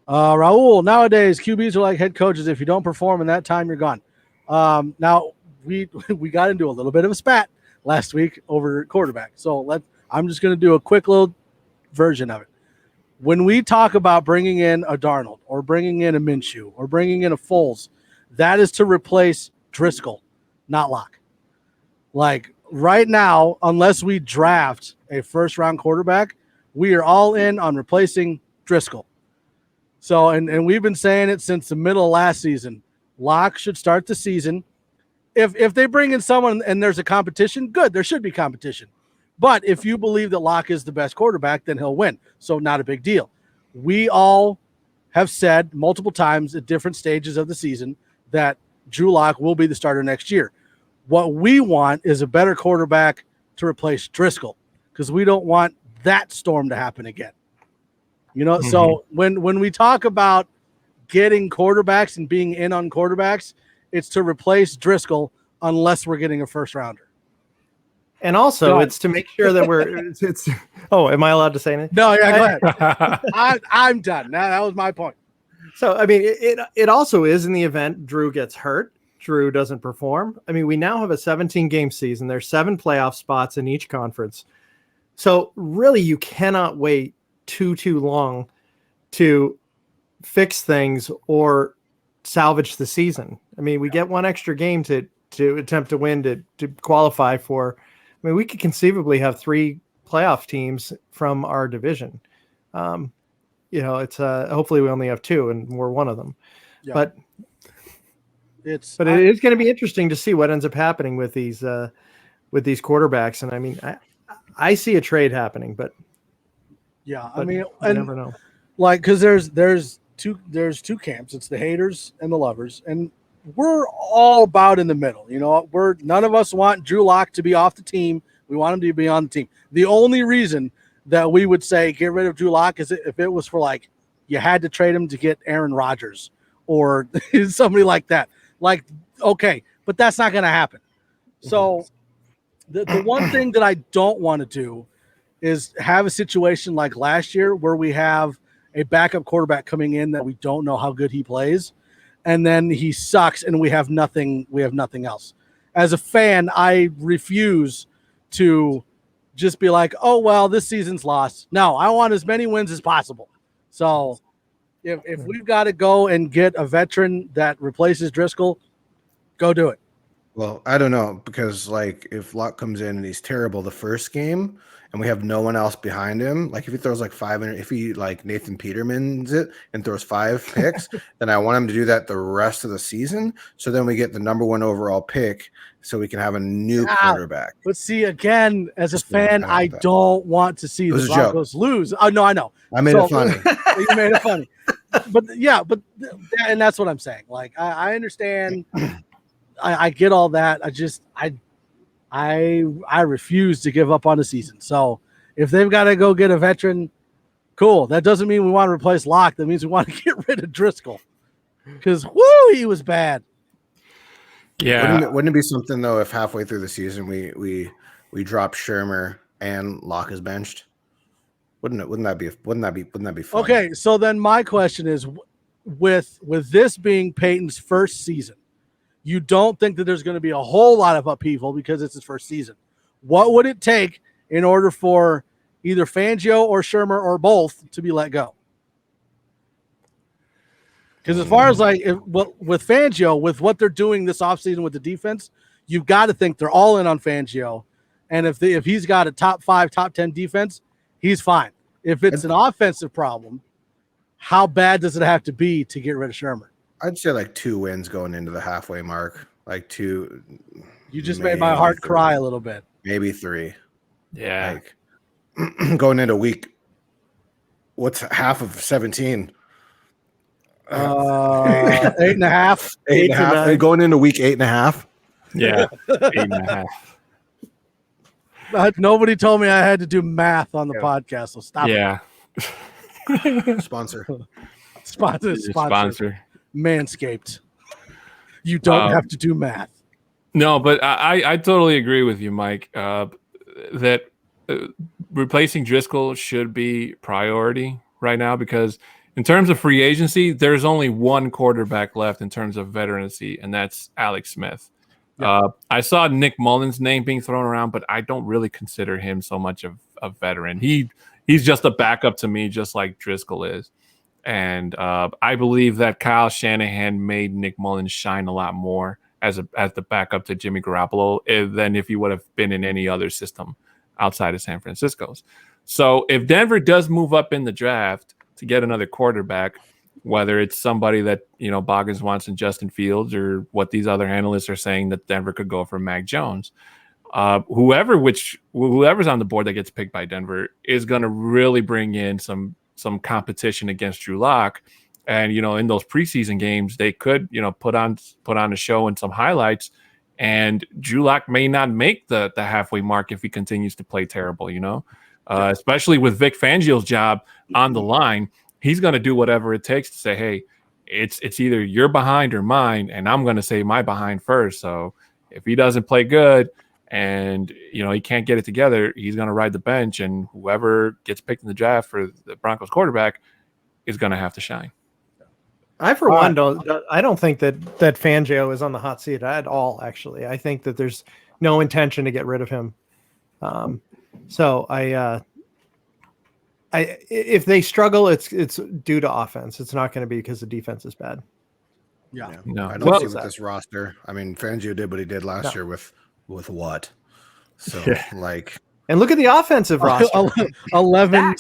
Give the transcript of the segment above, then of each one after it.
Raul, nowadays QBs are like head coaches. If you don't perform in that time, you're gone. Now we got into a little bit of a spat last week over quarterback. So I'm just going to do a quick little version of it. When we talk about bringing in a Darnold or bringing in a Minshew or bringing in a Foles, that is to replace Driscoll, not Locke. Like right now, unless we draft a first-round quarterback, we are all in on replacing Driscoll. So, and we've been saying it since the middle of last season. Locke should start the season. If they bring in someone and there's a competition, good. There should be competition. But if you believe that Locke is the best quarterback, then he'll win. So not a big deal. We all have said multiple times at different stages of the season that Drew Lock will be the starter next year. What we want is a better quarterback to replace Driscoll because we don't want that storm to happen again. You know, so when we talk about getting quarterbacks and being in on quarterbacks, it's to replace Driscoll unless we're getting a first rounder. And also it's to make sure that it's oh, am I allowed to say anything? No, yeah, go ahead. I'm done. That was my point. So, I mean, it also is in the event Drew gets hurt, Drew doesn't perform. I mean, we now have a 17-game season. There's 7 playoff spots in each conference. So really, you cannot wait too long to fix things or salvage the season. I mean, we get one extra game to attempt to win to qualify for. I mean, we could conceivably have 3 playoff teams from our division. You know, it's hopefully we only have 2 and we're one of them. Yeah. But it is going to be interesting to see what ends up happening with these quarterbacks. And I mean, I see a trade happening, but yeah, I mean, you never know. Like, because there's two camps. It's the haters and the lovers, and we're all about in the middle. You know, none of us want Drew Lock to be off the team. We want him to be on the team. The only reason that we would say get rid of Drew Lock is if it was for like you had to trade him to get Aaron Rodgers or somebody like that. Like, okay, but that's not going to happen. So the one thing that I don't want to do is have a situation like last year where we have a backup quarterback coming in that we don't know how good he plays, and then he sucks and we have nothing else. As a fan, I refuse to just be like, oh, well, this season's lost. No, I want as many wins as possible. So if we've got to go and get a veteran that replaces Driscoll, go do it. Well, I don't know, because like if Locke comes in and he's terrible the first game and we have no one else behind him, like if he throws like 5, if he like Nathan Peterman's it and throws 5 picks, then I want him to do that the rest of the season. So then we get the number 1 overall pick so we can have a new quarterback. But see, again, as a fan, I don't want to see the Broncos lose. Oh, no, I know. I made it funny. You made it funny. And that's what I'm saying. Like, I understand. I get all that. I refuse to give up on the season. So if they've got to go get a veteran, cool. That doesn't mean we want to replace Locke. That means we want to get rid of Driscoll because he was bad. Yeah. Wouldn't it be something though if halfway through the season we drop Shurmur and Locke is benched? Wouldn't that be fun? Okay, so then my question is, with this being Peyton's first season, you don't think that there's going to be a whole lot of upheaval because it's his first season. What would it take in order for either Fangio or Shurmur or both to be let go? Because as far as with Fangio, with what they're doing this offseason with the defense, you've got to think they're all in on Fangio. And if he's got a top 5, top 10 defense, he's fine. If it's an offensive problem, how bad does it have to be to get rid of Shurmur? I'd say like 2 wins going into the halfway mark. Like 2. You just made my heart cry a little bit. Maybe 3. Yeah. Like going into week, what's half of 17? 8.5. 8.5. Going into week 8.5. Yeah. 8.5. Nobody told me I had to do math on the podcast, so stop. Yeah. Sponsor. Manscaped. You don't have to do math. No, but I totally agree with you, Mike, that replacing Driscoll should be priority right now because In terms of free agency, there's only one quarterback left in terms of veterancy, and that's Alex Smith. Yeah. I saw Nick Mullen's name being thrown around, but I don't really consider him so much of a veteran. He's just a backup to me, just like Driscoll is. And I believe that Kyle Shanahan made Nick Mullins shine a lot more as the backup to Jimmy Garoppolo than if he would have been in any other system outside of San Francisco's. So if Denver does move up in the draft to get another quarterback, whether it's somebody that, Boggins wants in Justin Fields or what these other analysts are saying that Denver could go for Mac Jones, whoever's on the board that gets picked by Denver is going to really bring in some competition against Drew Lock. And, in those preseason games, they could, put on a show and some highlights, and Drew Lock may not make the halfway mark if he continues to play terrible, especially with Vic Fangio's job on the line. He's going to do whatever it takes to say, hey, it's either you're behind or mine, and I'm going to say my behind first. So if he doesn't play good and, he can't get it together, he's going to ride the bench, and whoever gets picked in the draft for the Broncos quarterback is going to have to shine. I, for one, don't think that Fangio is on the hot seat at all, actually. I think that there's no intention to get rid of him. So if they struggle, it's due to offense. It's not going to be because the defense is bad. Yeah. No. I don't see with this roster. I mean, Fangio did what he did last year with what? So and look at the offensive roster. 11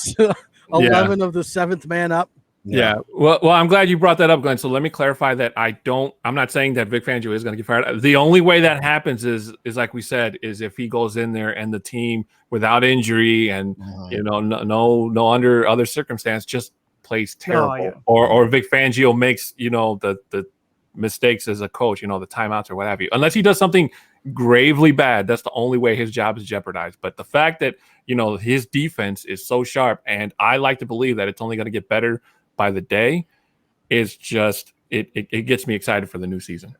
of the seventh man up. Yeah. Well, I'm glad you brought that up, Glenn. So let me clarify that I'm not saying that Vic Fangio is going to get fired. The only way that happens is like we said, is if he goes in there and the team without injury and, no under other circumstance just plays terrible, or Vic Fangio makes, the mistakes as a coach, the timeouts or what have you, unless he does something gravely bad. That's the only way his job is jeopardized. But the fact that, his defense is so sharp, and I like to believe that it's only going to get better by the day, is just it gets me excited for the new season.